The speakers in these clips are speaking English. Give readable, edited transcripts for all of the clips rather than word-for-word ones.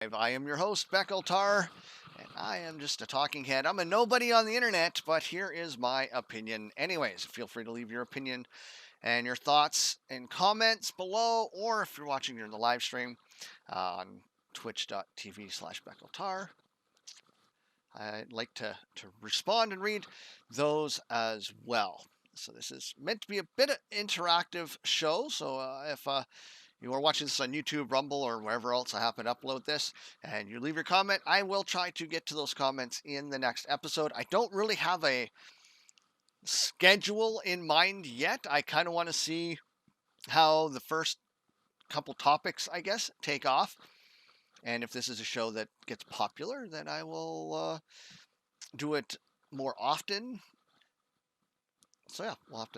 I am your host, Beck Altarr, and I am just a talking head. I'm a nobody on the internet, but here is my opinion. Anyways, feel free to leave your opinion and your thoughts and comments below, or if you're watching during the live stream on twitch.tv/Beck Altarr. I'd like to respond and read those as well. So this is meant to be a bit of interactive show. So if you are watching this on YouTube, Rumble, or wherever else I happen to upload this, and you leave your comment, I will try to get to those comments in the next episode. I don't really have a schedule in mind yet. I kind of want to see how the first couple topics, I guess, take off. And if this is a show that gets popular, then I will do it more often. So yeah, we'll have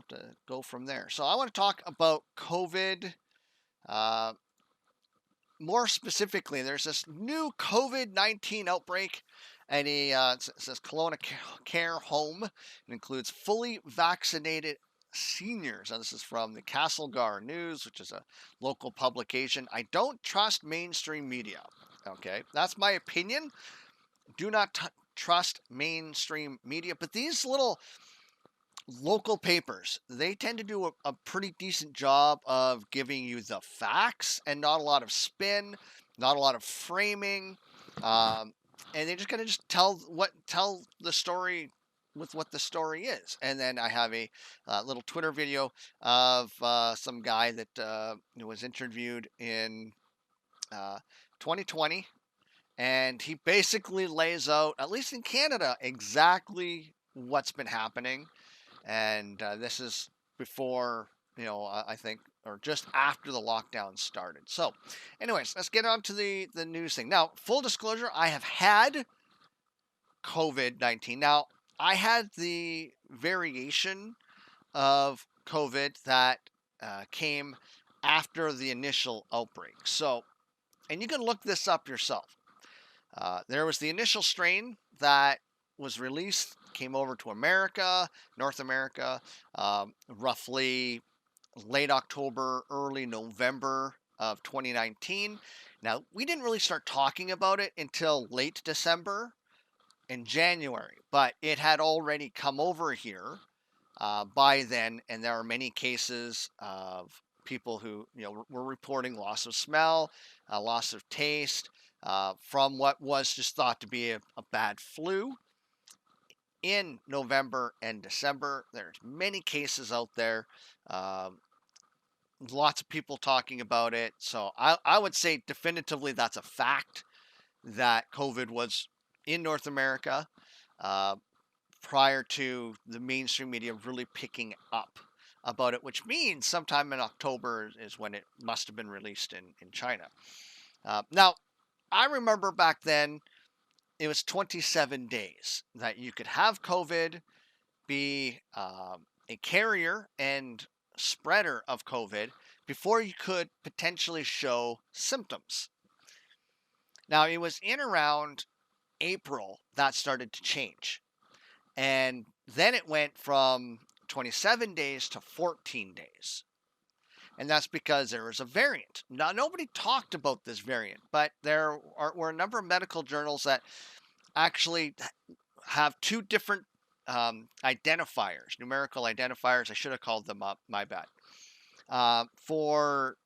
to go from there. So I want to talk about COVID. Uh, More specifically, there's this new COVID-19 outbreak at it says Kelowna Care Home. It includes fully vaccinated seniors. Now, this is from the Castlegar News, which is a local publication. I don't trust mainstream media. Okay, that's my opinion. Do not trust mainstream media, but these little local papers, they tend to do a pretty decent job of giving you the facts and not a lot of spin, not a lot of framing, um, and they just kind of just tell the story with what the story is. And then I have a little Twitter video of some guy that was interviewed in uh, 2020, and he basically lays out, at least in Canada, exactly what's been happening. And this is before, I think, or just after the lockdown started. So, anyways, let's get on to the news thing. Now, full disclosure, I have had COVID-19. Now, I had the variation of COVID that came after the initial outbreak. So, and you can look this up yourself. There was the initial strain that was released, came over to America, North America, roughly late October, early November of 2019. Now, we didn't really start talking about it until late December and January, but it had already come over here by then, and there are many cases of people who were reporting loss of smell, loss of taste from what was just thought to be a bad flu in November and December. There's many cases out there. Um, Lots of people talking about it. So I would say definitively that's a fact that COVID was in North America uh, prior to the mainstream media really picking up about it, which means sometime in October is when it must have been released in China. Now, I remember back then it was 27 days that you could have COVID, be a carrier and spreader of COVID before you could potentially show symptoms. Now, it was in around April that started to change. And then it went from 27 days to 14 days. And that's because there was a variant. Now, nobody talked about this variant, but were a number of medical journals that actually have two different identifiers, numerical identifiers. I should have called them up. My bad. For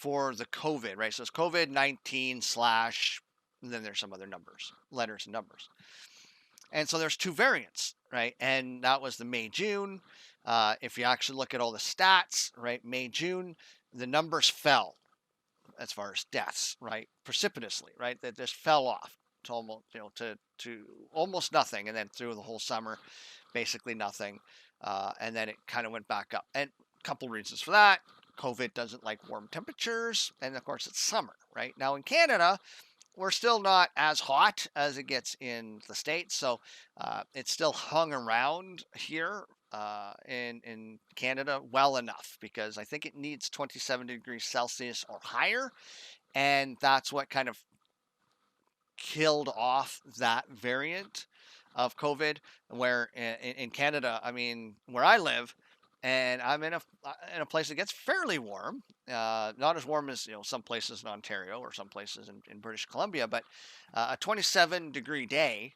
the COVID, right? So it's COVID-19 slash, and then there's some other numbers, letters and numbers. And so there's two variants, right? And that was the May, June. If you actually look at all the stats, right, May, June, the numbers fell as far as deaths, right, precipitously, right? That just fell off to almost, to almost nothing, and then through the whole summer, basically nothing, and then it kind of went back up. And a couple reasons for that: COVID doesn't like warm temperatures, and of course it's summer, right? Now in Canada, we're still not as hot as it gets in the States, so it's still hung around here in Canada well enough, because I think it needs 27 degrees Celsius or higher, and that's what kind of killed off that variant of COVID. Where in Canada, I mean, where I live, and I'm in a place that gets fairly warm, Not as warm as some places in Ontario or some places in British Columbia, but a 27-degree day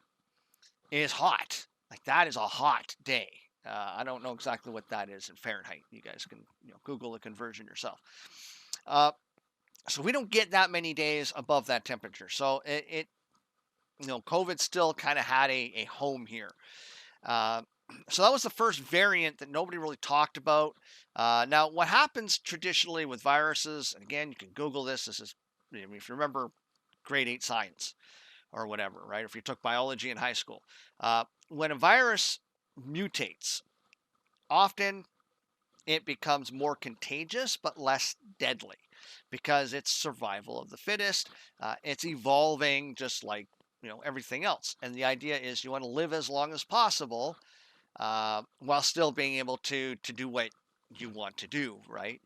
is hot. Like that is a hot day. I don't know exactly what that is in Fahrenheit. You guys can Google the conversion yourself. Uh, so we don't get that many days above that temperature. So it COVID still kind of had a home here. Uh, so that was the first variant that nobody really talked about. Now, what happens traditionally with viruses, and again, you can Google this. This is, if you remember grade 8 science or whatever, right? If you took biology in high school, when a virus mutates, often it becomes more contagious but less deadly because it's survival of the fittest. It's evolving just like everything else, and the idea is you want to live as long as possible while still being able to do what you want to do, right?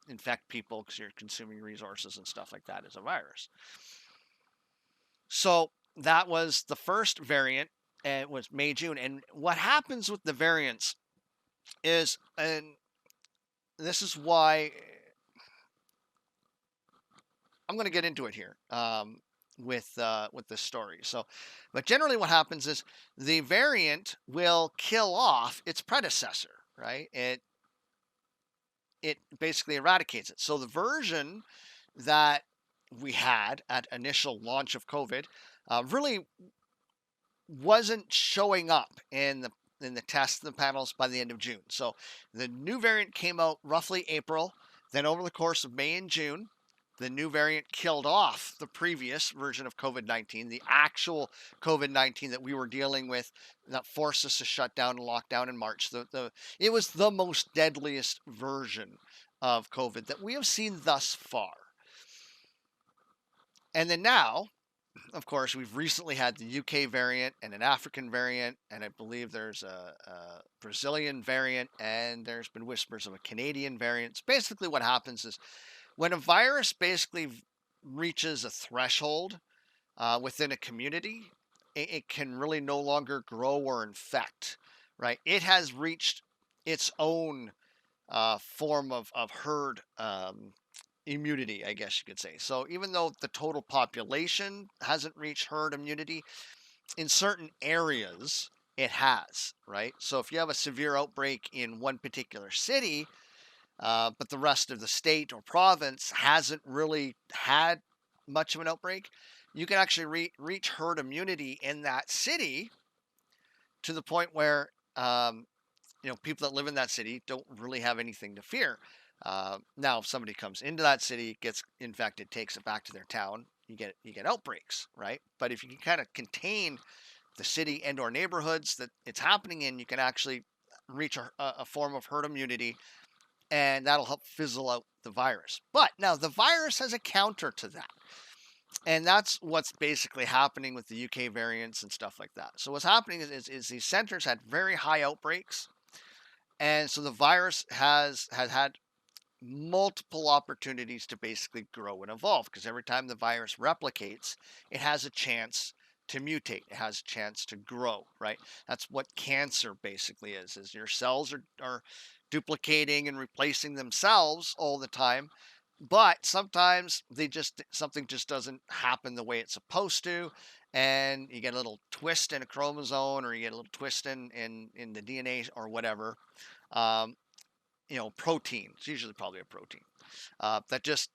Infect people because you're consuming resources and stuff like that as a virus. So that was the first variant, and it was May, June. And what happens with the variants is, and this is why I'm going to get into it here with this story. So, but generally, what happens is the variant will kill off its predecessor, right? It basically eradicates it. So the version that we had at initial launch of COVID really wasn't showing up in the tests, the panels by the end of June. So the new variant came out roughly April. Then over the course of May and June, the new variant killed off the previous version of COVID-19, the actual COVID-19 that we were dealing with that forced us to shut down and lock down in March. It was the most deadliest version of COVID that we have seen thus far. And then now, of course, we've recently had the UK variant and an African variant, and I believe there's a Brazilian variant, and there's been whispers of a Canadian variant. So basically what happens is when a virus basically reaches a threshold within a community, it can really no longer grow or infect, right? It has reached its own form of herd immunity, I guess you could say. So even though the total population hasn't reached herd immunity, in certain areas it has, right? So if you have a severe outbreak in one particular city, but the rest of the state or province hasn't really had much of an outbreak, you can actually reach herd immunity in that city to the point where people that live in that city don't really have anything to fear. Now, if somebody comes into that city, gets infected, takes it back to their town, you get outbreaks, right? But if you can kind of contain the city and or neighborhoods that it's happening in, you can actually reach a form of herd immunity, and that'll help fizzle out the virus. But now the virus has a counter to that. And that's what's basically happening with the UK variants and stuff like that. So what's happening is these centers had very high outbreaks. And so the virus has had multiple opportunities to basically grow and evolve, because every time the virus replicates, it has a chance to mutate. It has a chance to grow, right? That's what cancer basically is your cells are duplicating and replacing themselves all the time, but sometimes something just doesn't happen the way it's supposed to, and you get a little twist in a chromosome, or you get a little twist in the DNA or whatever. Protein. It's usually probably a protein that just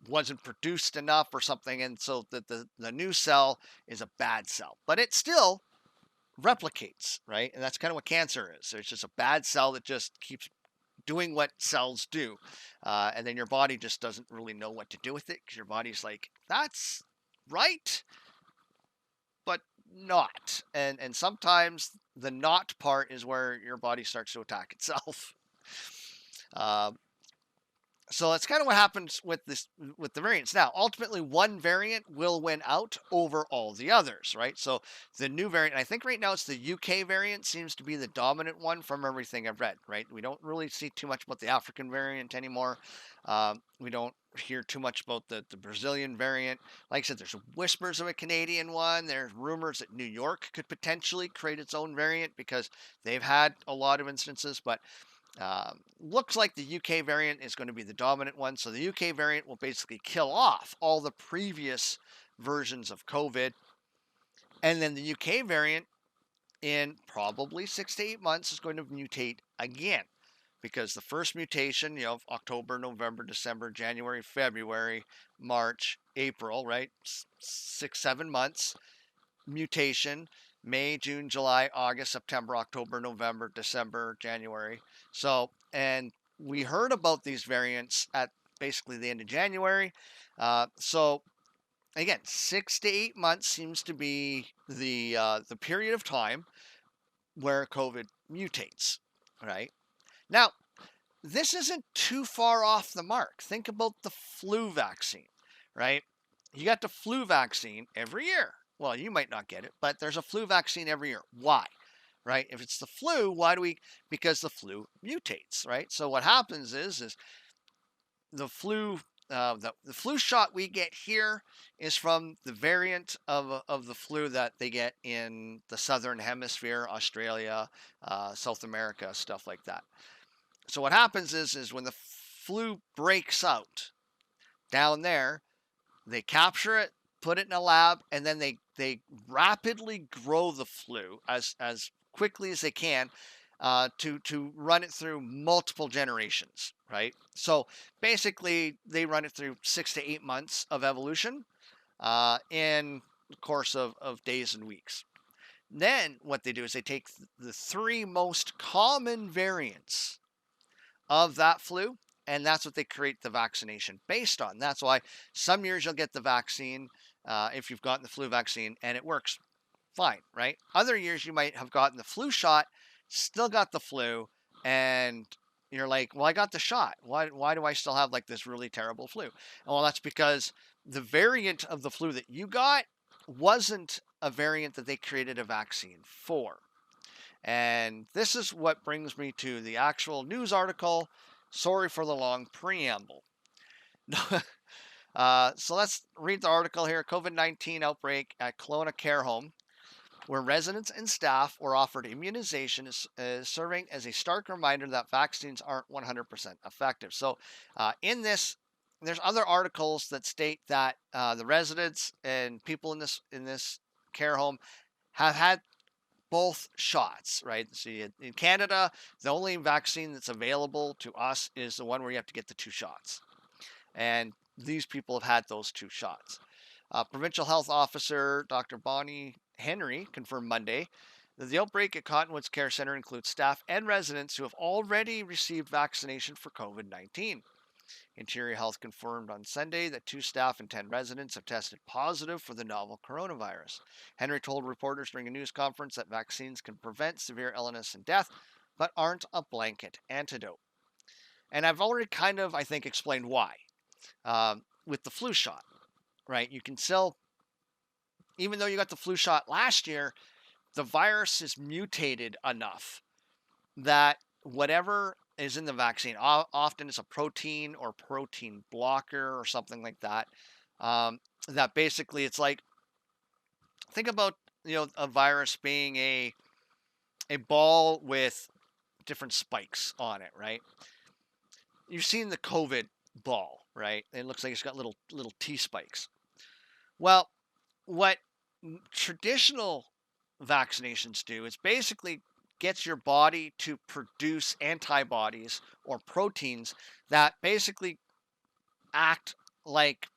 wasn't produced enough or something, and so the new cell is a bad cell, but it still replicates, right? And that's kind of what cancer is. So it's just a bad cell that just keeps doing what cells do, and then your body just doesn't really know what to do with it, because your body's like, that's right, but not. And sometimes the not part is where your body starts to attack itself. So that's kind of what happens with the variants. Now, ultimately, one variant will win out over all the others, right? So the new variant, I think right now it's the UK variant, seems to be the dominant one from everything I've read, right? We don't really see too much about the African variant anymore. We don't hear too much about the Brazilian variant. Like I said, there's whispers of a Canadian one. There's rumors that New York could potentially create its own variant because they've had a lot of instances, but Looks like the UK variant is going to be the dominant one. So the UK variant will basically kill off all the previous versions of COVID. And then the UK variant, in probably 6 to 8 months, is going to mutate again. Because the first mutation, October, November, December, January, February, March, April, right? 6, 7 months mutation. May, June, July, August, September, October, November, December, January. So, and we heard about these variants at basically the end of January. So again, 6 to 8 months seems to be the period of time where COVID mutates. Right now, this isn't too far off the mark. Think about the flu vaccine, right? You got the flu vaccine every year. Well, you might not get it, but there's a flu vaccine every year. Why? Right? If it's the flu, why do we? Because the flu mutates, right? So what happens is the flu. The flu shot we get here is from the variant of the flu that they get in the southern hemisphere, Australia, South America, stuff like that. So what happens is when the flu breaks out down there, they capture it, put it in a lab, and then they rapidly grow the flu as quickly as they can to run it through multiple generations, right? So basically, they run it through 6 to 8 months of evolution in the course of days and weeks. Then what they do is they take the three most common variants of that flu, and that's what they create the vaccination based on. That's why some years you'll get the vaccine if you've gotten the flu vaccine and it works fine, right? Other years you might have gotten the flu shot, still got the flu, and you're like, well, I got the shot. Why do I still have like this really terrible flu? Well, that's because the variant of the flu that you got wasn't a variant that they created a vaccine for. And this is what brings me to the actual news article. Sorry for the long preamble. So let's read the article here. COVID-19 outbreak at Kelowna Care Home, where residents and staff were offered immunization, is serving as a stark reminder that vaccines aren't 100% effective. So in this, there's other articles that state that the residents and people in this care home have had both shots, right? See, in Canada, the only vaccine that's available to us is the one where you have to get the 2 shots. And these people have had those 2 shots. Provincial Health Officer Dr. Bonnie Henry confirmed Monday that the outbreak at Cottonwoods Care Centre includes staff and residents who have already received vaccination for COVID-19. Interior Health confirmed on Sunday that 2 staff and 10 residents have tested positive for the novel coronavirus. Henry told reporters during a news conference that vaccines can prevent severe illness and death, but aren't a blanket antidote. And I've already kind of, I think, explained why. With the flu shot, right? You can still, even though you got the flu shot last year, the virus is mutated enough that whatever is in the vaccine, often it's a protein or protein blocker or something like that. That basically it's like, think about a virus being a ball with different spikes on it, right? You've seen the COVID ball, right? It looks like it's got little T spikes. Well, what traditional vaccinations do is basically gets your body to produce antibodies or proteins that basically act like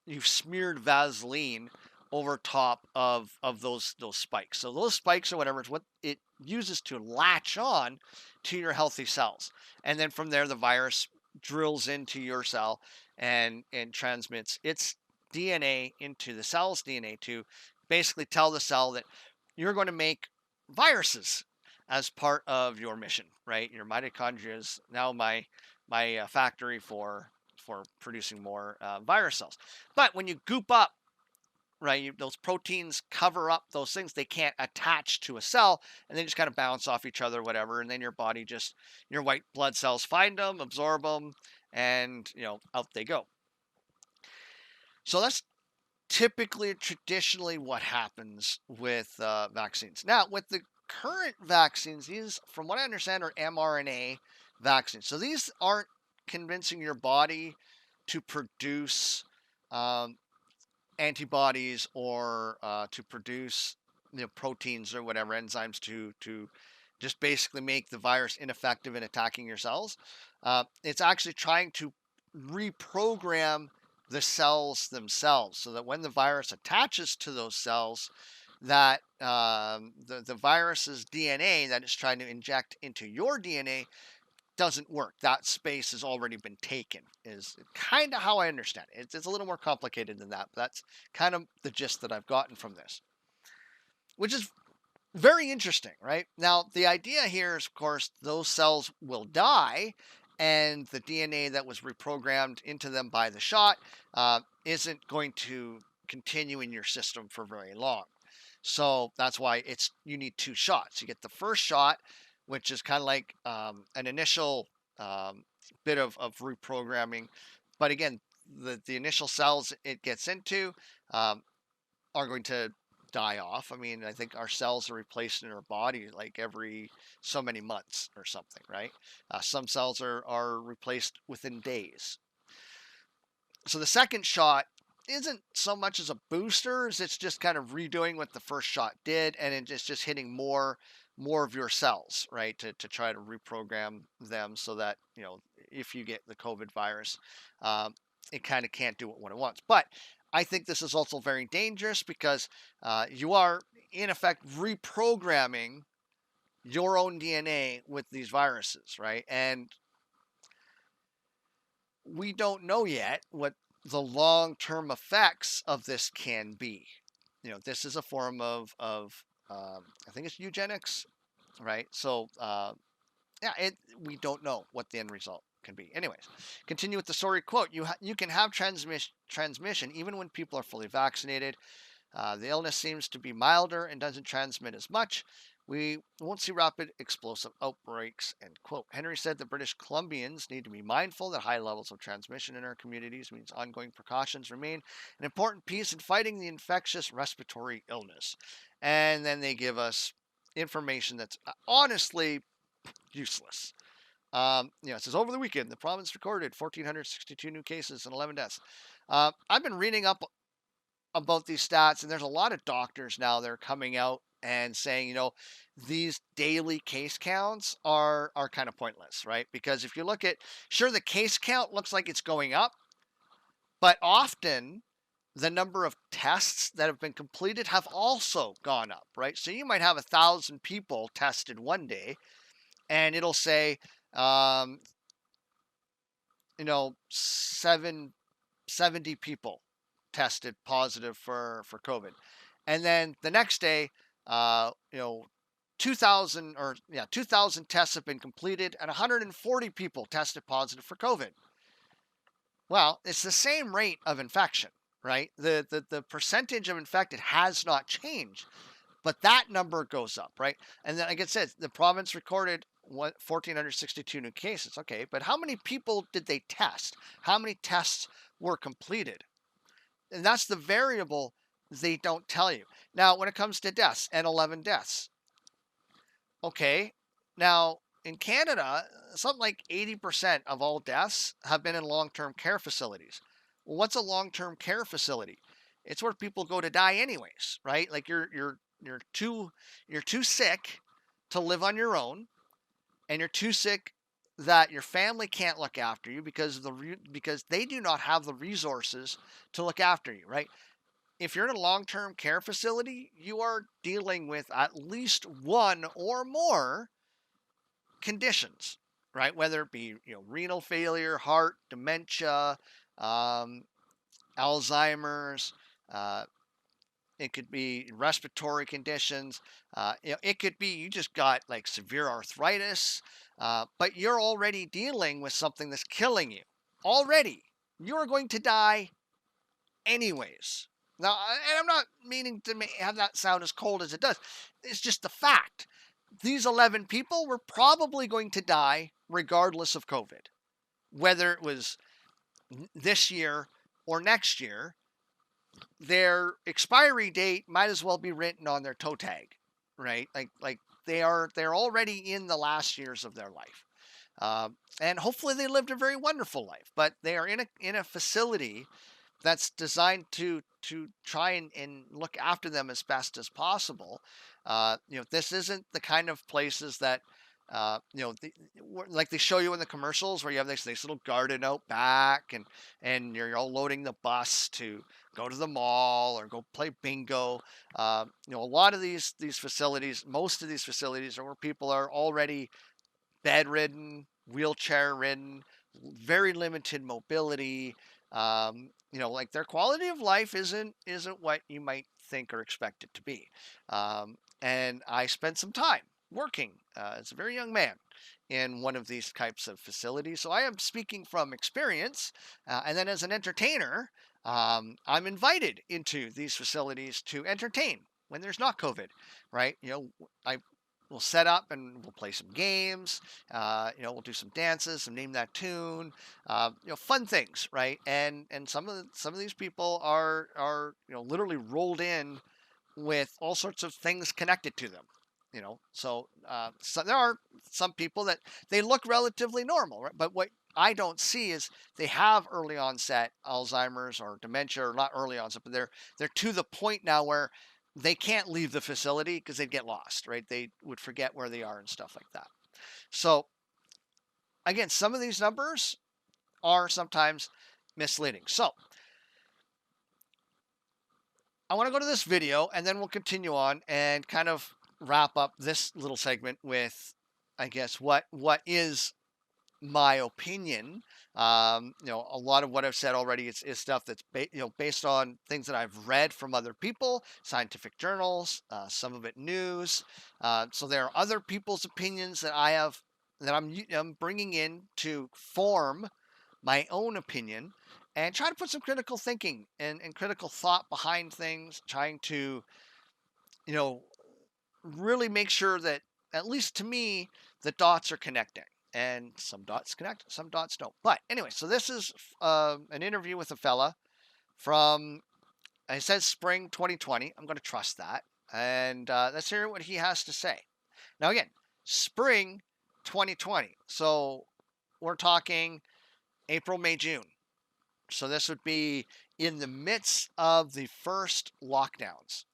you've smeared Vaseline over top of those spikes. So those spikes or whatever is what it uses to latch on to your healthy cells. And then from there the virus drills into your cell and transmits its DNA into the cell's DNA to basically tell the cell that you're going to make viruses as part of your mission, right? Your mitochondria is now my factory for producing more virus cells. But when you goop up, right, those proteins cover up those things. They can't attach to a cell, and they just kind of bounce off each other, whatever. And then your body your white blood cells find them, absorb them, and out they go. So that's traditionally what happens with vaccines. Now, with the current vaccines, these, from what I understand, are mRNA vaccines. So these aren't convincing your body to produce um, antibodies or to produce proteins or whatever enzymes to just basically make the virus ineffective in attacking your cells. It's actually trying to reprogram the cells themselves so that when the virus attaches to those cells, that the virus's DNA that it's trying to inject into your DNA doesn't work. That space has already been taken, is kind of how I understand it. It's a little more complicated than that, but that's kind of the gist that I've gotten from this, which is very interesting, right? Now, the idea here is, of course, those cells will die, and the DNA that was reprogrammed into them by the shot isn't going to continue in your system for very long. So that's why you need two shots. You get the first shot, which is kind of like an initial um, bit of reprogramming, but again, the initial cells it gets into um, are going to die off. I mean, I think our cells are replaced in our body like every so many months or something, right? Some cells are replaced within days. So the second shot isn't so much as a booster as it's just kind of redoing what the first shot did, and it's just hitting more of your cells, right, to try to reprogram them so that if you get the COVID virus, um, it kind of can't do what it wants. But I think this is also very dangerous because you are in effect reprogramming your own DNA with these viruses, right? And we don't know yet what the long-term effects of this can be. This is a form of I think it's eugenics, right? So yeah, we don't know what the end result can be. Anyways, continue with the story quote. You can have transmission even when people are fully vaccinated. The illness seems to be milder and doesn't transmit as much. We won't see rapid explosive outbreaks, end quote. Henry said that British Columbians need to be mindful that high levels of transmission in our communities means ongoing precautions remain an important piece in fighting the infectious respiratory illness. And then they give us information that's honestly useless. It says over the weekend, the province recorded 1,462 new cases and 11 deaths. I've been reading up about these stats, and there's a lot of doctors now that are coming out and saying, these daily case counts are kind of pointless, right? Because if you look at, sure, the case count looks like it's going up, but often the number of tests that have been completed have also gone up, right? So you might have 1,000 people tested one day, and it'll say, um, 70 people tested positive for COVID. And then the next day, 2,000 tests have been completed and 140 people tested positive for COVID. Well, it's the same rate of infection, right? The percentage of infected has not changed, but that number goes up, right? And then, like I said, the province recorded 1,462 new cases. Okay, but how many people did they test? How many tests were completed? And that's the variable they don't tell you. Now, when it comes to deaths, and 11 deaths, okay, now in Canada, something like 80% of all deaths have been in long-term care facilities. Well, what's a long-term care facility? It's where people go to die anyways, right? Like you're too sick to live on your own, and you're too sick that your family can't look after you because they do not have the resources to look after you, right? If you're in a long-term care facility, you are dealing with at least one or more conditions, right? Whether it be renal failure, heart, dementia, um, Alzheimer's. It could be respiratory conditions. It could be you just got like severe arthritis, but you're already dealing with something that's killing you. Already, you're going to die anyways. Now, and I'm not meaning to have that sound as cold as it does. It's just the fact. These 11 people were probably going to die regardless of COVID, whether it was this year or next year. Their expiry date might as well be written on their toe tag, right? Like they're already in the last years of their life. And hopefully they lived a very wonderful life. But they are in a facility that's designed to try and look after them as best as possible. This isn't the kind of places that like they show you in the commercials where you have this nice little garden out back, and you're all loading the bus to go to the mall or go play bingo. A lot of these facilities, most of these facilities, are where people are already bedridden, wheelchair ridden, very limited mobility. Like their quality of life isn't what you might think or expect it to be. And I spent some time working as a very young man in one of these types of facilities, so I am speaking from experience. And then as an entertainer, I'm invited into these facilities to entertain when there's not COVID, right? I we'll set up and we'll play some games. We'll do some dances, some name that tune. Fun things, right? And some of these people are literally rolled in with all sorts of things connected to them. So there are some people that they look relatively normal, right? But what I don't see is they have early onset Alzheimer's or dementia, or not early onset, but they're to the point now where they can't leave the facility because they'd get lost, right? They would forget where they are and stuff like that. So again, some of these numbers are sometimes misleading. So I want to go to this video and then we'll continue on and kind of wrap up this little segment with, I guess, what is my opinion. A lot of what I've said already is stuff that's based on things that I've read from other people, scientific journals, some of it news. So there are other people's opinions that I'm bringing in to form my own opinion and try to put some critical thinking and critical thought behind things, trying to you know really make sure that, at least to me, the dots are connecting. And some dots connect, some dots don't. But anyway, so this is an interview with a fella from, it says spring 2020. I'm going to trust that. And let's hear what he has to say. Now, again, spring 2020. So we're talking April, May, June. So this would be in the midst of the first lockdowns.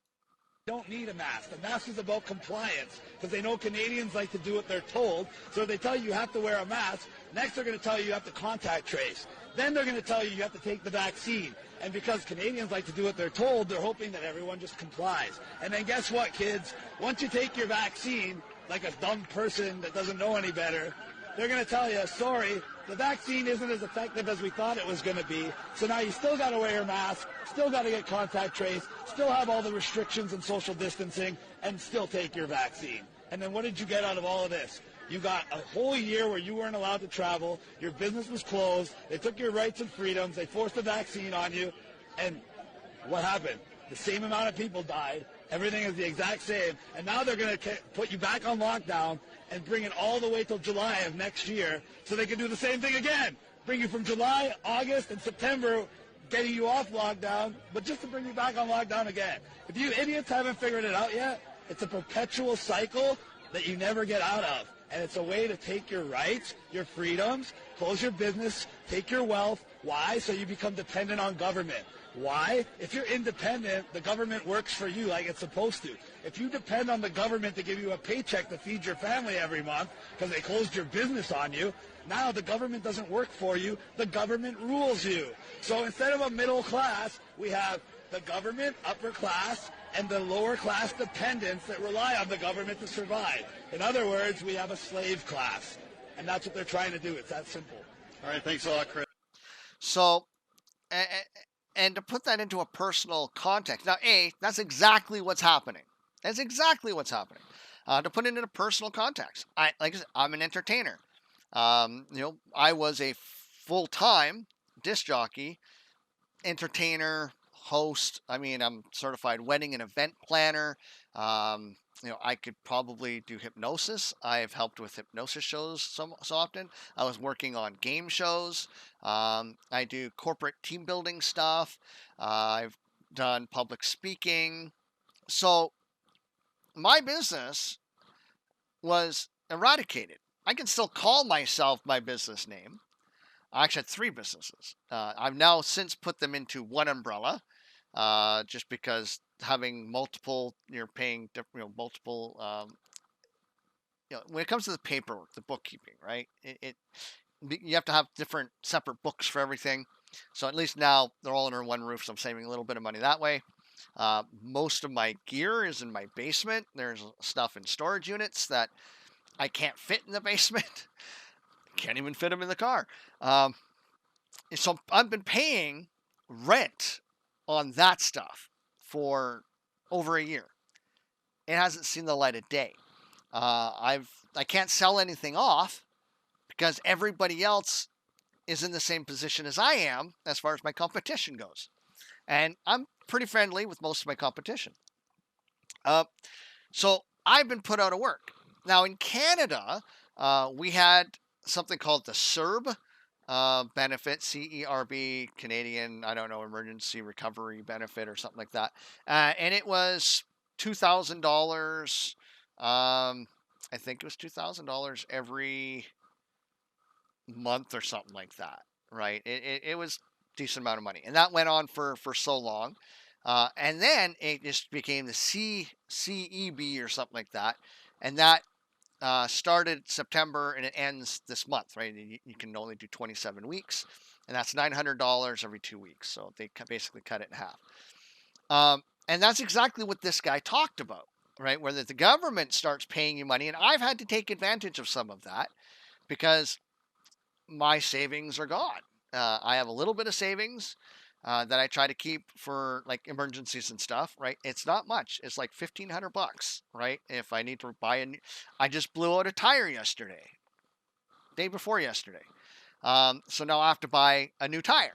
Don't need a mask. The mask is about compliance because they know Canadians like to do what they're told. So they tell you have to wear a mask. Next, they're going to tell you have to contact trace. Then they're going to tell you have to take the vaccine. And because Canadians like to do what they're told, they're hoping that everyone just complies. And then guess what, kids? Once you take your vaccine, like a dumb person that doesn't know any better, they're going to tell you, sorry, the vaccine isn't as effective as we thought it was going to be. So now you still got to wear your mask, still got to get contact trace, still have all the restrictions and social distancing, and still take your vaccine. And then what did you get out of all of this? You got a whole year where you weren't allowed to travel, your business was closed, they took your rights and freedoms, they forced a vaccine on you, and what happened? The same amount of people died, everything is the exact same, and now they're going to put you back on lockdown and bring it all the way till July of next year so they can do the same thing again. Bring you from July, August, and September, getting you off lockdown, but just to bring you back on lockdown again. If you idiots haven't figured it out yet, it's a perpetual cycle that you never get out of. And it's a way to take your rights, your freedoms, close your business, take your wealth. Why? So you become dependent on government. Why? If you're independent, the government works for you like it's supposed to. If you depend on the government to give you a paycheck to feed your family every month because they closed your business on you, now the government doesn't work for you. The government rules you. So instead of a middle class, we have the government, upper class, and the lower class dependents that rely on the government to survive. In other words, we have a slave class. And that's what they're trying to do. It's that simple. All right, thanks a lot, Chris. So, and to put that into a personal context, now, that's exactly what's happening. That's exactly what's happening. To put it in a personal context, like I said, I'm an entertainer. I was a full-time disc jockey, entertainer, host. I mean, I'm certified wedding and event planner. I could probably do hypnosis. I've helped with hypnosis shows so often. I was working on game shows. I do corporate team building stuff. I've done public speaking. So my business was eradicated. I can still call myself my business name. I actually had three businesses. I've now since put them into one umbrella, just because having multiple, you're paying, multiple. When it comes to the paperwork, the bookkeeping, right? You have to have different separate books for everything. So at least now they're all under one roof. So I'm saving a little bit of money that way. Most of my gear is in my basement. There's stuff in storage units that I can't fit in the basement. Can't even fit them in the car. So I've been paying rent on that stuff for over a year. It hasn't seen the light of day. I can't sell anything off because everybody else is in the same position as I am as far as my competition goes. And I'm pretty friendly with most of my competition. So I've been put out of work. Now in Canada, we had something called the CERB benefit, CERB, Canadian, I don't know, Emergency Recovery Benefit or something like that. And it was $2,000. I think it was $2,000 every month or something like that, right? It was a decent amount of money. And that went on for so long. And then it just became the CEB or something like that. And that started September and it ends this month, right? You can only do 27 weeks, and that's $900 every 2 weeks. So they basically cut it in half. And that's exactly what this guy talked about, right? Where the government starts paying you money, and I've had to take advantage of some of that because my savings are gone. I have a little bit of savings that I try to keep for like emergencies and stuff, right? It's not much. It's like $1,500, right? If I need to buy I just blew out a tire yesterday, day before yesterday. So now I have to buy a new tire,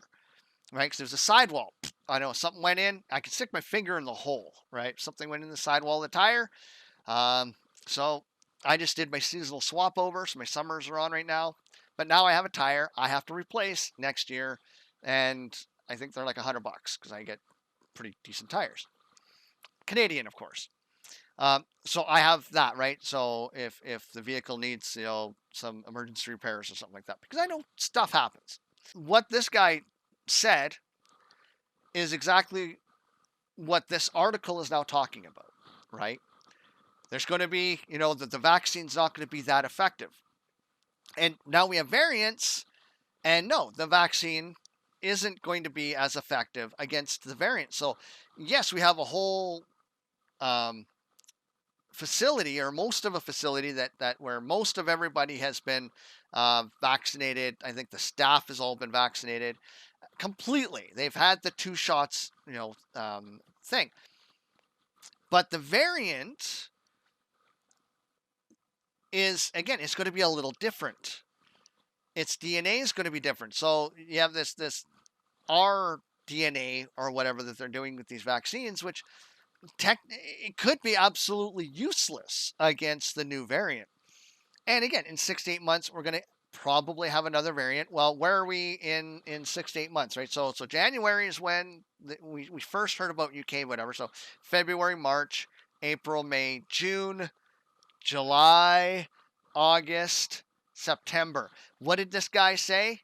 right? Because there's a sidewall. I know something went in. I can stick my finger in the hole, right? Something went in the sidewall of the tire. So I just did my seasonal swap over. So my summers are on right now. But now I have a tire I have to replace next year. And I think they're like $100 because I get pretty decent tires. Canadian, of course. So I have that, right? So if the vehicle needs, some emergency repairs or something like that, because I know stuff happens. What this guy said is exactly what this article is now talking about, right? There's going to be, that the vaccine's not going to be that effective. And now we have variants, and no, the vaccine isn't going to be as effective against the variant. So yes, we have a whole facility, or most of a facility that where most of everybody has been vaccinated. I think the staff has all been vaccinated completely. They've had the 2 shots, thing. But the variant is, again, it's going to be a little different. Its DNA is going to be different. So you have this rDNA or whatever that they're doing with these vaccines, which it could be absolutely useless against the new variant. And again, in 6 to 8 months, we're going to probably have another variant. Well, where are we in 6 to 8 months, right? So January is when we first heard about UK, whatever. So February, March, April, May, June, July, August, September. What did this guy say?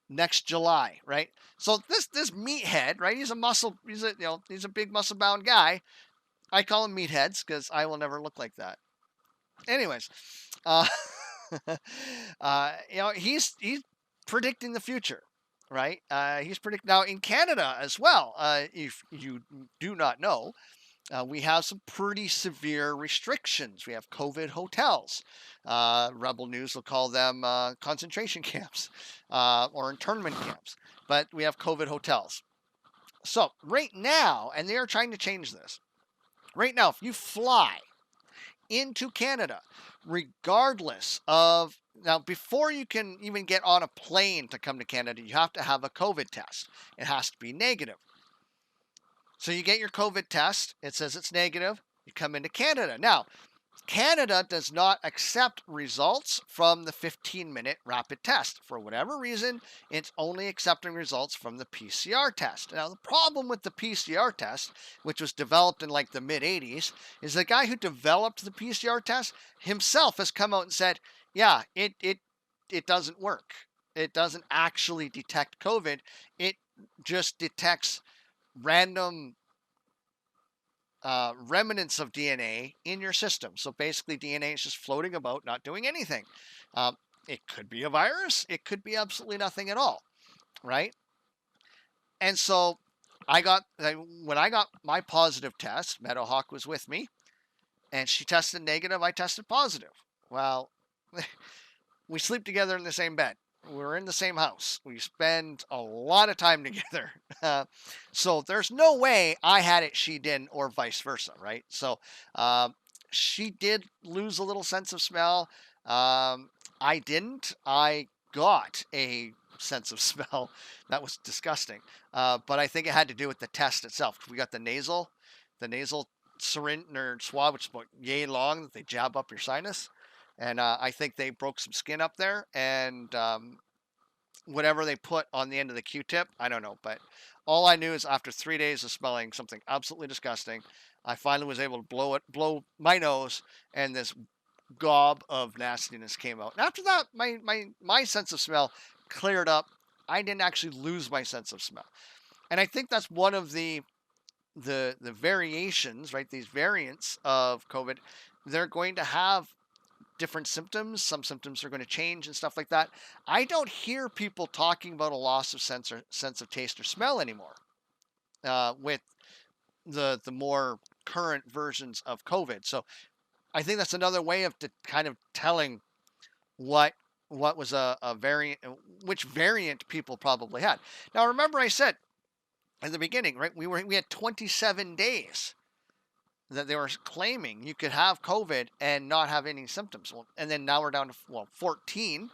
Next July, right? So this meathead, right? He's a big muscle bound guy. I call him meatheads because I will never look like that. Anyways, he's predicting the future, right? He's predicting now in Canada as well. If you do not know, we have some pretty severe restrictions. We have COVID hotels. Rebel News will call them concentration camps or internment camps. But we have COVID hotels. So right now, and they are trying to change this. Right now, if you fly into Canada, regardless of, now before you can even get on a plane to come to Canada, you have to have a COVID test. It has to be negative. So you get your COVID test. It says it's negative. You come into Canada. Now, Canada does not accept results from the 15-minute rapid test. For whatever reason, it's only accepting results from the PCR test. Now, the problem with the PCR test, which was developed in like the mid-'80s, is the guy who developed the PCR test himself has come out and said, yeah, it doesn't work. It doesn't actually detect COVID. It just detects random remnants of DNA in your system. So basically, DNA is just floating about, not doing anything. Um, it could be a virus. It could be absolutely nothing at all, right? And so when I got my positive test, Meadowhawk was with me, and she tested negative. I tested positive. Well, we sleep together in the same bed. We're in the same house. We spend a lot of time together. So there's no way I had it, she didn't, or vice versa, right? So um, she did lose a little sense of smell. I didn't. I got a sense of smell. That was disgusting. But I think it had to do with the test itself. We got the nasal syringe or swab, which is about yay long that they jab up your sinus. And I think they broke some skin up there, and whatever they put on the end of the Q-tip, I don't know. But all I knew is after 3 days of smelling something absolutely disgusting, I finally was able to blow my nose, and this gob of nastiness came out. And after that, my sense of smell cleared up. I didn't actually lose my sense of smell, and I think that's one of the variations, right? These variants of COVID, they're going to have different symptoms. Some symptoms are going to change and stuff like that. I don't hear people talking about a loss of sense of taste or smell anymore with the more current versions of COVID. So I think that's another way of kind of telling what what was a variant, which variant people probably had. Now remember, I said in the beginning, right? We had 27 days that they were claiming you could have COVID and not have any symptoms. Well, and then now we're down to 14,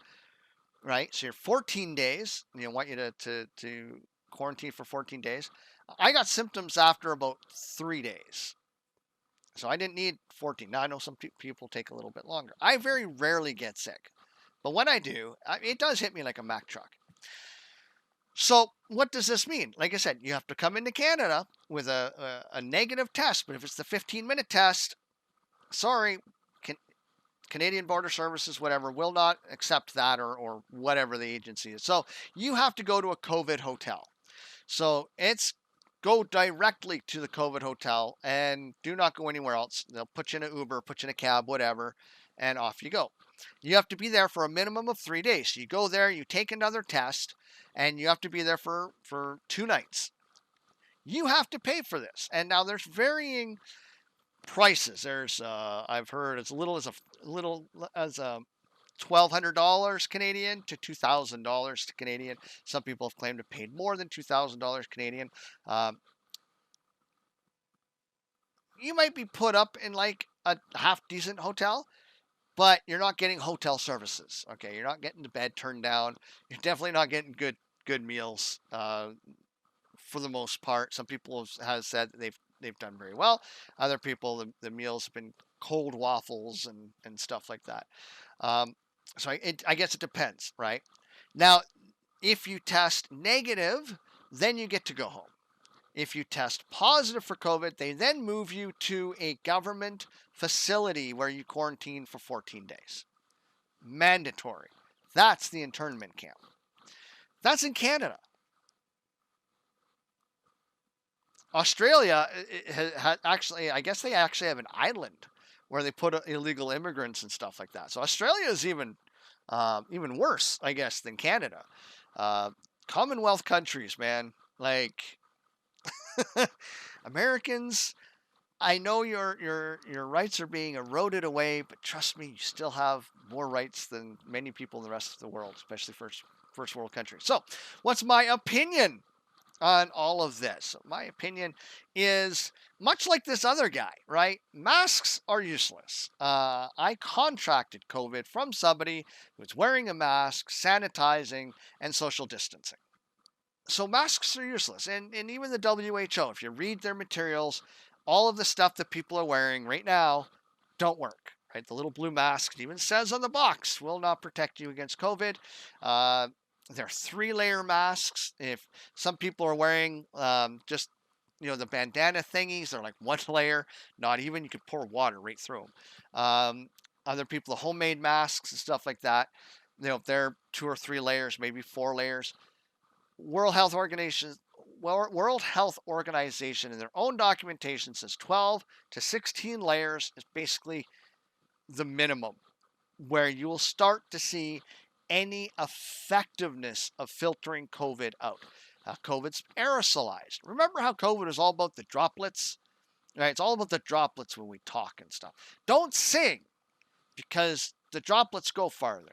right? So you're 14 days. Want you to quarantine for 14 days. I got symptoms after about 3 days, so I didn't need 14. Now I know some people take a little bit longer. I very rarely get sick, but when I do, it does hit me like a Mack truck. So what does this mean? Like I said, you have to come into Canada with a negative test, but if it's the 15-minute test, sorry, can, Canadian Border Services, whatever, will not accept that, or whatever the agency is. So you have to go to a COVID hotel. So it's go directly to the COVID hotel and do not go anywhere else. They'll put you in an Uber, put you in a cab, whatever, and off you go. You have to be there for a minimum of 3 days. So you go there, you take another test, and you have to be there for 2 nights. You have to pay for this. And now there's varying prices. There's I've heard as little as $1,200 Canadian to $2,000 Canadian. Some people have claimed to paid more than $2,000 Canadian. Um, you might be put up in like a half decent hotel, but you're not getting hotel services. Okay, you're not getting the bed turned down. You're definitely not getting good meals. For the most part, some people have said that they've done very well. Other people, the meals have been cold waffles and stuff like that. Um, so I guess it depends, right? Now, if you test negative, then you get to go home. If you test positive for COVID, they then move you to a government facility where you quarantine for 14 days. Mandatory. That's the internment camp. That's in Canada. Australia actually, I guess they actually have an island where they put illegal immigrants and stuff like that. So Australia is even worse, I guess, than Canada. Uh, Commonwealth countries, man, like Americans. I know your rights are being eroded away, but trust me, you still have more rights than many people in the rest of the world, especially first world countries. So, what's my opinion on all of this? My opinion is much like this other guy, right? Masks are useless. I contracted COVID from somebody who's wearing a mask, sanitizing, and social distancing. So masks are useless. And even the WHO, if you read their materials, all of the stuff that people are wearing right now don't work. Right? The little blue mask even says on the box will not protect you against COVID. Uh, they're 3-layer masks. If some people are wearing just the bandana thingies, they're like 1 layer, not even. You could pour water right through them. Other people, the homemade masks and stuff like that, they're 2 or 3 layers, maybe 4 layers. World Health Organization, World Health Organization in their own documentation says 12 to 16 layers is basically the minimum where you will start to see any effectiveness of filtering COVID out. COVID's aerosolized. Remember how COVID is all about the droplets? Right? It's all about the droplets when we talk and stuff. Don't sing because the droplets go farther.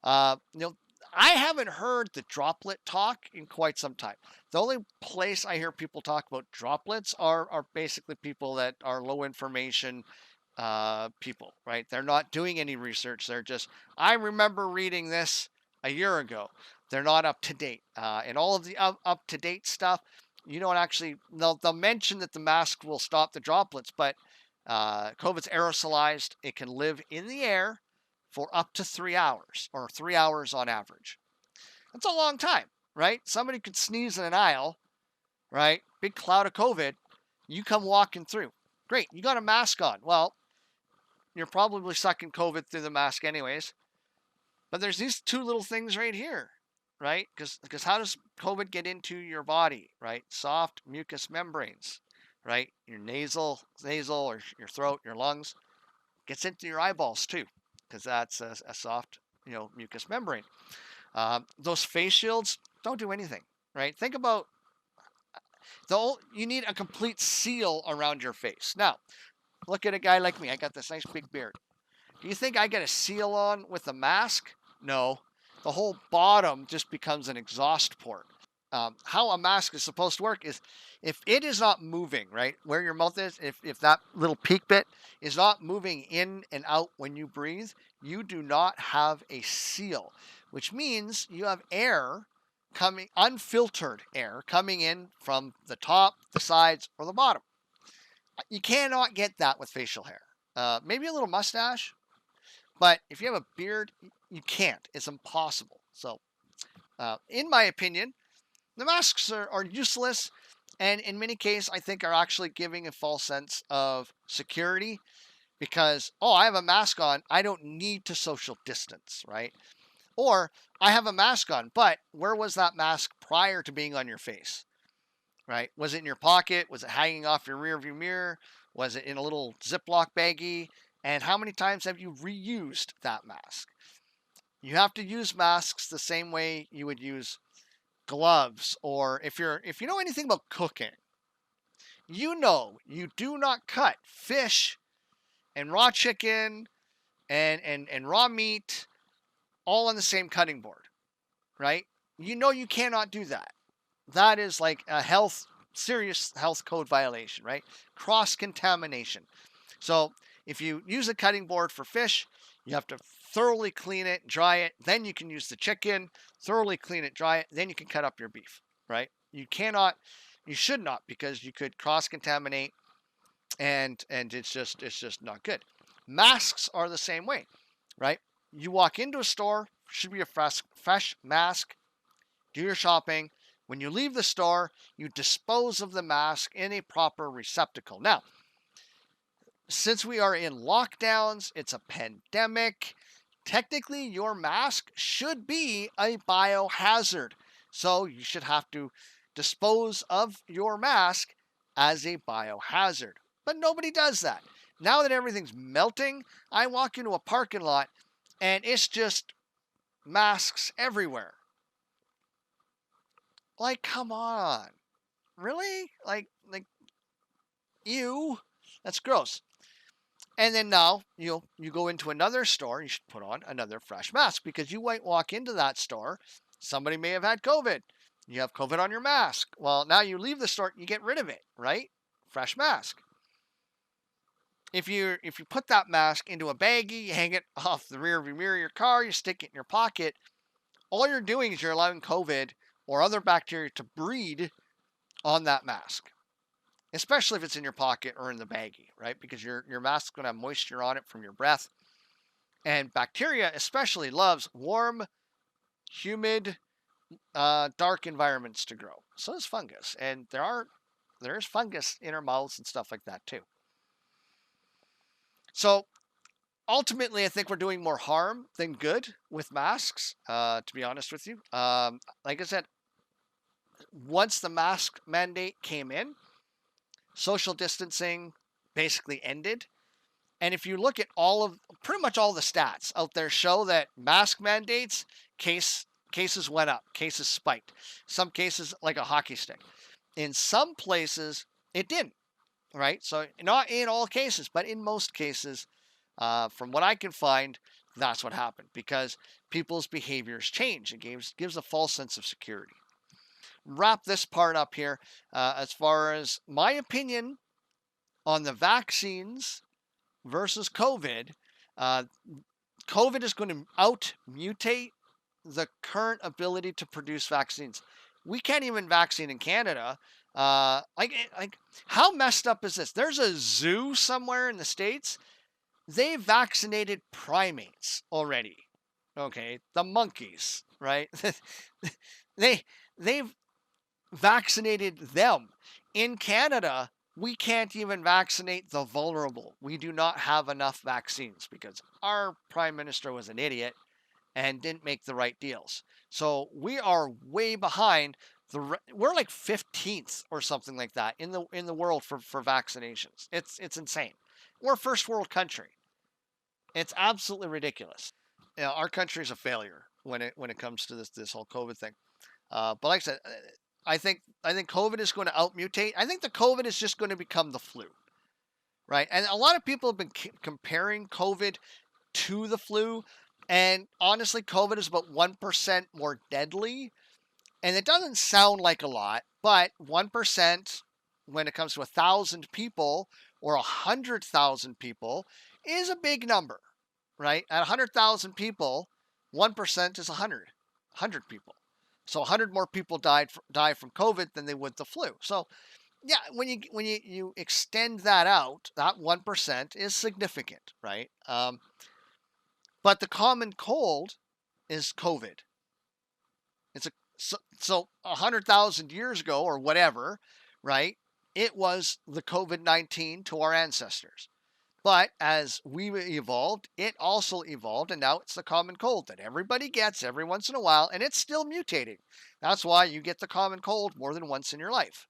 Uh, you know, I haven't heard the droplet talk in quite some time. The only place I hear people talk about droplets are basically people that are low information people, right? They're not doing any research. They're just, I remember reading this a year ago. They're not up to date. And all of the up to date stuff, you don't actually, they'll mention that the mask will stop the droplets, but COVID's aerosolized. It can live in the air for up to 3 hours or 3 hours on average. That's a long time, right? Somebody could sneeze in an aisle, right? Big cloud of COVID. You come walking through. Great. You got a mask on. Well, you're probably sucking COVID through the mask anyways. But there's these two little things right here, right? Because how does COVID get into your body, right? Soft mucous membranes, right? Your nasal or your throat, your lungs, gets into your eyeballs too, because that's a soft, mucous membrane. Those face shields don't do anything, right? Think about you need a complete seal around your face. Now, look at a guy like me. I got this nice big beard. Do you think I get a seal on with a mask? No. The whole bottom just becomes an exhaust port. How a mask is supposed to work is if it is not moving, right, where your mouth is, if that little peak bit is not moving in and out when you breathe, you do not have a seal, which means you have air coming, unfiltered air coming in from the top, the sides, or the bottom. You cannot get that with facial hair. Maybe a little mustache, but if you have a beard, you can't. It's impossible. So, in my opinion, the masks are useless, and in many cases, I think are actually giving a false sense of security because, oh, I have a mask on. I don't need to social distance, right? Or I have a mask on, but where was that mask prior to being on your face, right? Was it in your pocket? Was it hanging off your rear view mirror? Was it in a little Ziploc baggie? And how many times have you reused that mask? You have to use masks the same way you would use gloves, or if you know anything about cooking, you do not cut fish and raw chicken and raw meat all on the same cutting board, right? You cannot do that. That is like a serious health code violation, right? Cross contamination. So if you use a cutting board for fish, you have to thoroughly clean it, dry it, then you can use the chicken, thoroughly clean it, dry it, then you can cut up your beef, right? You should not, because you could cross contaminate and it's just not good. Masks are the same way, right? You walk into a store, should be a fresh mask, do your shopping. When you leave the store, you dispose of the mask in a proper receptacle. Now, since we are in lockdowns, it's a pandemic, technically your mask should be a biohazard. So you should have to dispose of your mask as a biohazard. But nobody does that. Now that everything's melting, I walk into a parking lot and it's just masks everywhere. Like, come on. Really? Like ew. That's gross. And then now you go into another store, you should put on another fresh mask because you might walk into that store, somebody may have had COVID. You have COVID on your mask. Well, now you leave the store, you get rid of it, right? Fresh mask. If you put that mask into a baggie, you hang it off the rear view mirror of your car, you stick it in your pocket, all you're doing is you're allowing COVID or other bacteria to breed on that mask. Especially if it's in your pocket or in the baggie, right? Because your mask's going to have moisture on it from your breath. And bacteria especially loves warm, humid, dark environments to grow. So does fungus. And there is fungus in our mouths and stuff like that too. So ultimately, I think we're doing more harm than good with masks, to be honest with you. Like I said, once the mask mandate came in, social distancing basically ended. And if you look at pretty much all the stats out there show that mask mandates, cases went up, cases spiked. Some cases like a hockey stick. In some places, it didn't, right? So not in all cases, but in most cases, from what I can find, that's what happened because people's behaviors change. It gives a false sense of security. Wrap this part up here as far as my opinion on the vaccines versus COVID. Uh, COVID is going to out mutate the current ability to produce vaccines. We can't even vaccine in Canada. Like, how messed up is this? There's a zoo somewhere in the States. They vaccinated primates already. Okay, the monkeys, right? they they've vaccinated them. In Canada, we can't even vaccinate the vulnerable. We do not have enough vaccines because our prime minister was an idiot and didn't make the right deals. So we are way behind. We're like 15th or something like that in the world for vaccinations. It's insane. We're a first world country. It's absolutely ridiculous. You know, our country is a failure when it comes to this whole COVID thing. But like I said, I think COVID is going to outmutate. I think the COVID is just going to become the flu, right? And a lot of people have been comparing COVID to the flu, and honestly, COVID is about 1% more deadly, and it doesn't sound like a lot, but 1% when it comes to 1,000 people or 100,000 people is a big number, right? At 100,000 people, 1% is 100 people. So 100 more people die from COVID than they would the flu. So yeah, when you extend that out, that 1% is significant, right? But the common cold is COVID. It's so 100,000 years ago or whatever, right? It was the COVID-19 to our ancestors. But as we evolved, it also evolved, and now it's the common cold that everybody gets every once in a while, and it's still mutating. That's why you get the common cold more than once in your life.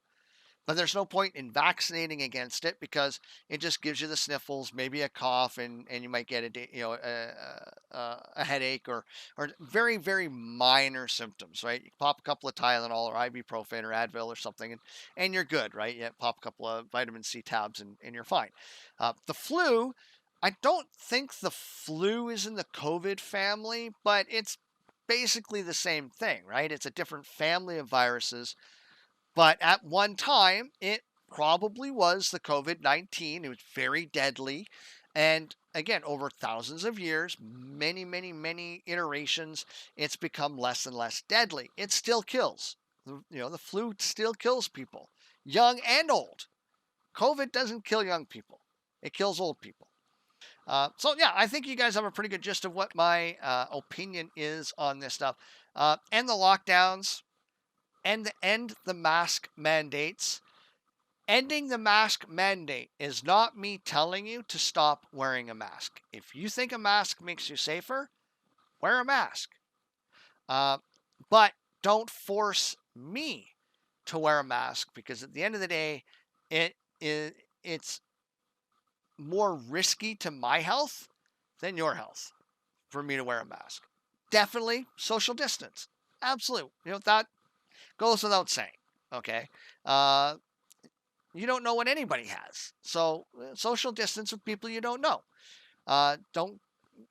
But there's no point in vaccinating against it because it just gives you the sniffles, maybe a cough, and you might get a headache or very very minor symptoms, right? You pop a couple of Tylenol or ibuprofen or Advil or something, and you're good, right? You pop a couple of vitamin C tabs and you're fine. The flu, I don't think the flu is in the COVID family, but it's basically the same thing, right? It's a different family of viruses, but at one time, it probably was the COVID-19. It was very deadly. And again, over thousands of years, many, many, many iterations, it's become less and less deadly. It still kills. The flu still kills people, young and old. COVID doesn't kill young people, it kills old people. So, yeah, I think you guys have a pretty good gist of what my opinion is on this stuff. And the lockdowns, and end the mask mandates. Ending the mask mandate is not me telling you to stop wearing a mask. If you think a mask makes you safer, wear a mask. But don't force me to wear a mask because at the end of the day, it's more risky to my health than your health for me to wear a mask. Definitely social distance. Absolute. That goes without saying. Okay. You don't know what anybody has. So social distance with people you don't know. Don't,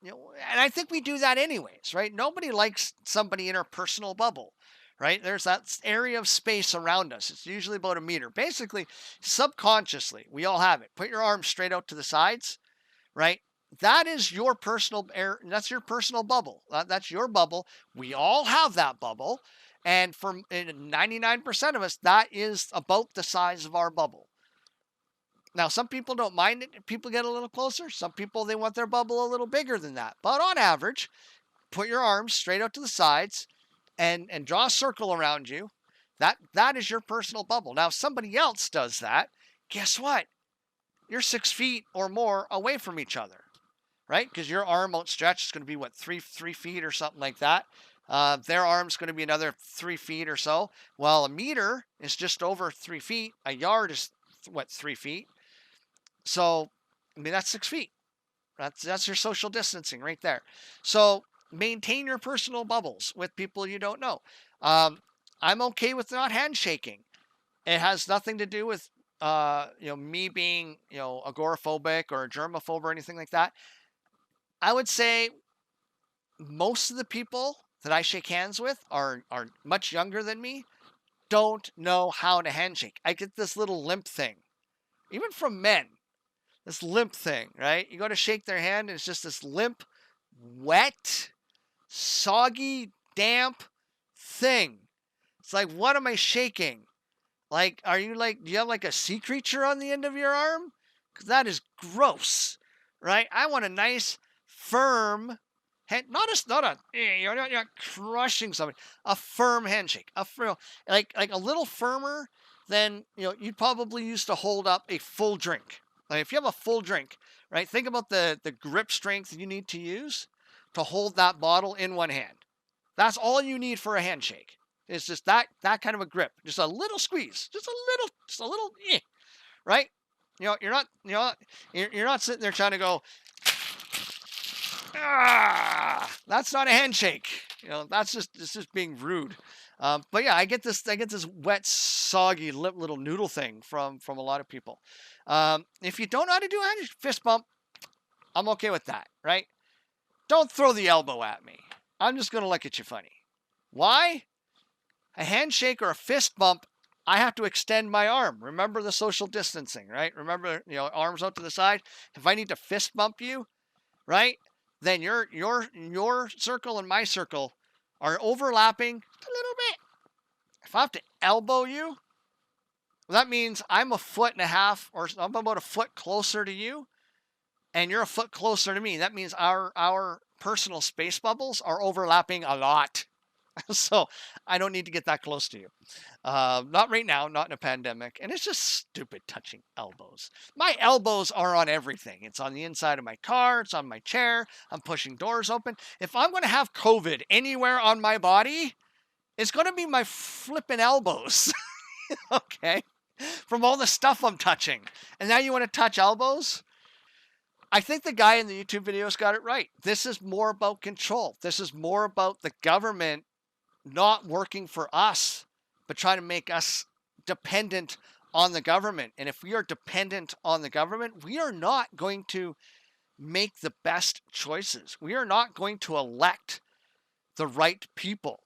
and I think we do that anyways, right? Nobody likes somebody in our personal bubble, right? There's that area of space around us. It's usually about a meter. Basically, subconsciously, we all have it. Put your arms straight out to the sides, right? That is your personal air. That's your personal bubble. That's your bubble. We all have that bubble. And for 99% of us, that is about the size of our bubble. Now, some people don't mind it if people get a little closer. Some people, they want their bubble a little bigger than that. But on average, put your arms straight out to the sides and draw a circle around you. That is your personal bubble. Now, if somebody else does that, guess what? You're 6 feet or more away from each other, right? Because your arm outstretched is going to be what, 3 feet or something like that. Their arm's going to be another 3 feet or so. Well, a meter is just over 3 feet. A yard is what, 3 feet. So, I mean, that's 6 feet. That's your social distancing right there. So maintain your personal bubbles with people you don't know. I'm okay with not handshaking. It has nothing to do with me being agoraphobic or germaphobe or anything like that. I would say most of the people that I shake hands with are much younger than me, don't know how to handshake. I get this little limp thing, even from men. This limp thing, right? You go to shake their hand, and it's just this limp, wet, soggy, damp thing. It's like, what am I shaking? Like, do you have like a sea creature on the end of your arm? Because that is gross, right? I want a nice, firm hand, you're not crushing somebody, a firm handshake, like a little firmer than you'd probably use to hold up a full drink. Like if you have a full drink, right? Think about the grip strength you need to use to hold that bottle in one hand. That's all you need for a handshake. It's just that kind of a grip, just a little squeeze, just a little, right? You're not sitting there trying to go. That's not a handshake. It's just being rude. But yeah, I get this wet, soggy little noodle thing from a lot of people. If you don't know how to do a fist bump, I'm okay with that, right? Don't throw the elbow at me. I'm just gonna look at you funny. Why? A handshake or a fist bump, I have to extend my arm. Remember the social distancing, right? Remember, arms out to the side. If I need to fist bump you, right? Then your circle and my circle are overlapping a little bit. If I have to elbow you, well, that means I'm a foot and a half, or I'm about a foot closer to you, and you're a foot closer to me. That means our personal space bubbles are overlapping a lot. So I don't need to get that close to you. Not right now, not in a pandemic. And it's just stupid touching elbows. My elbows are on everything. It's on the inside of my car. It's on my chair. I'm pushing doors open. If I'm going to have COVID anywhere on my body, it's going to be my flipping elbows. Okay? From all the stuff I'm touching. And now you want to touch elbows? I think the guy in the YouTube videos got it right. This is more about control. This is more about the government not working for us, but trying to make us dependent on the government. And if we are dependent on the government, we are not going to make the best choices. We are not going to elect the right people,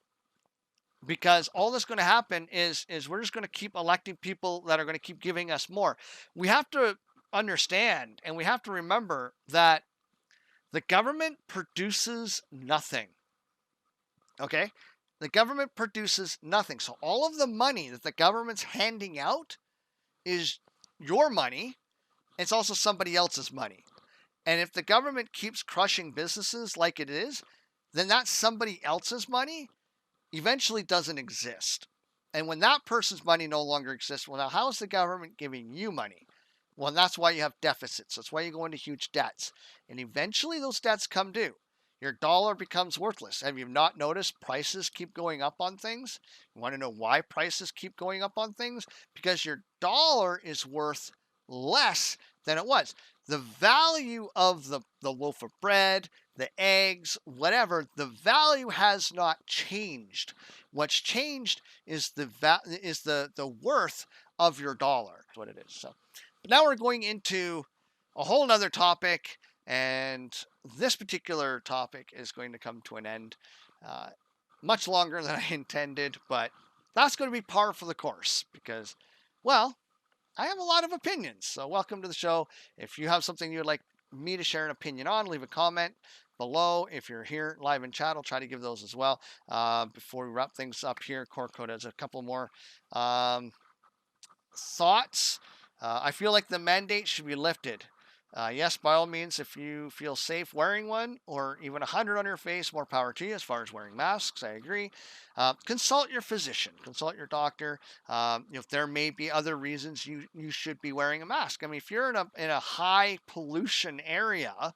because all that's going to happen is we're just going to keep electing people that are going to keep giving us more. We have to understand, and we have to remember that the government produces nothing. Okay? The government produces nothing. So all of the money that the government's handing out is your money. It's also somebody else's money. And if the government keeps crushing businesses like it is, then that somebody else's money eventually doesn't exist. And when that person's money no longer exists, well, now how is the government giving you money? Well, that's why you have deficits. That's why you go into huge debts. And eventually those debts come due. Your dollar becomes worthless. Have you not noticed prices keep going up on things? You want to know why prices keep going up on things? Because your dollar is worth less than it was. The value of the loaf of bread, the eggs, whatever, the value has not changed. What's changed is the worth of your dollar. That's what it is. So now we're going into a whole nother topic. And this particular topic is going to come to an end much longer than I intended, but that's going to be par for the course because, well, I have a lot of opinions. So welcome to the show. If you have something you'd like me to share an opinion on, leave a comment below. If you're here live in chat, I'll try to give those as well. Before we wrap things up here, Core Code has a couple more thoughts. I feel like the mandate should be lifted. Yes, by all means, if you feel safe wearing one or even 100 on your face, more power to you as far as wearing masks. I agree. Consult your physician, consult your doctor. If there may be other reasons you should be wearing a mask. I mean, if you're in a high pollution area,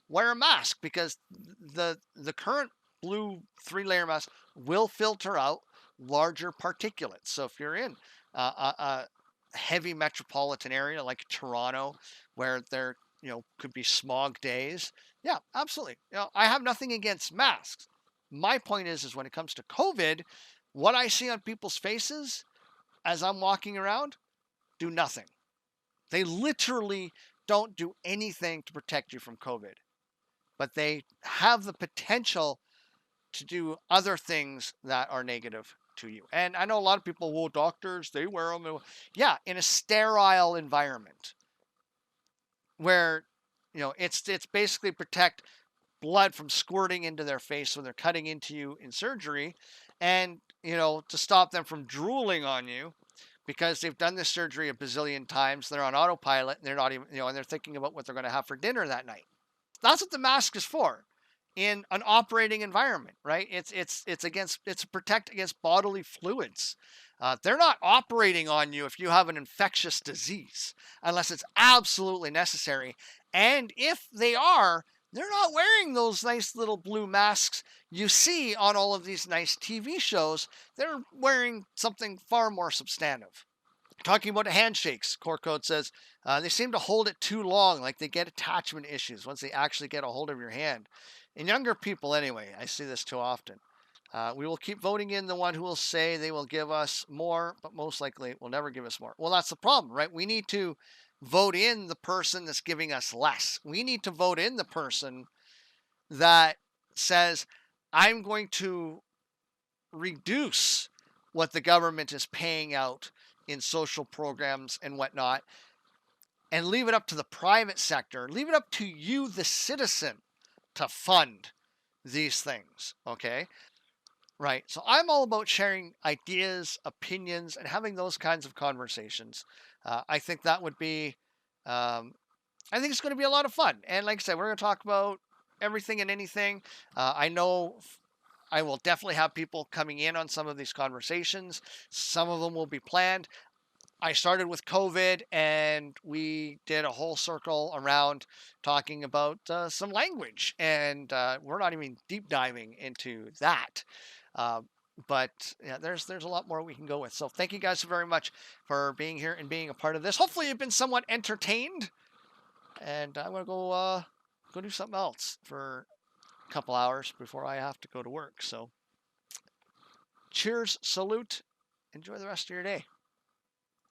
wear a mask because the current blue 3-layer mask will filter out larger particulates. So if you're in a heavy metropolitan area like Toronto, where there could be smog days, yeah, absolutely. I have nothing against masks. My point is when it comes to COVID, what I see on people's faces as I'm walking around do nothing. They literally don't do anything to protect you from COVID, but they have the potential to do other things that are negative to you. And I know a lot of people, well, doctors, they wear them. Yeah, in a sterile environment where, it's basically protect blood from squirting into their face when they're cutting into you in surgery, and, to stop them from drooling on you because they've done this surgery a bazillion times. They're on autopilot and they're not even, and they're thinking about what they're going to have for dinner that night. That's what the mask is for in an operating environment, right? It's to protect against bodily fluids. They're not operating on you if you have an infectious disease unless it's absolutely necessary. And if they are, they're not wearing those nice little blue masks you see on all of these nice TV shows. They're wearing something far more substantive. Talking about handshakes, Core Code says they seem to hold it too long, like they get attachment issues once they actually get a hold of your hand. In younger people, anyway, I see this too often. We will keep voting in the one who will say they will give us more, but most likely will never give us more. Well, that's the problem, right? We need to vote in the person that's giving us less. We need to vote in the person that says, I'm going to reduce what the government is paying out in social programs and whatnot, and leave it up to the private sector, leave it up to you, the citizen, to fund these things. Okay. Right. So I'm all about sharing ideas, opinions, and having those kinds of conversations. I think that would be, I think it's going to be a lot of fun. And like I said, we're going to talk about everything and anything. I know I will definitely have people coming in on some of these conversations. Some of them will be planned. I started with COVID and we did a whole circle around talking about some language. And we're not even deep diving into that. Uh, but yeah, there's a lot more we can go with. So thank you guys so very much for being here and being a part of this. Hopefully you've been somewhat entertained. And I'm going to go do something else for a couple hours before I have to go to work. So cheers, salute, enjoy the rest of your day.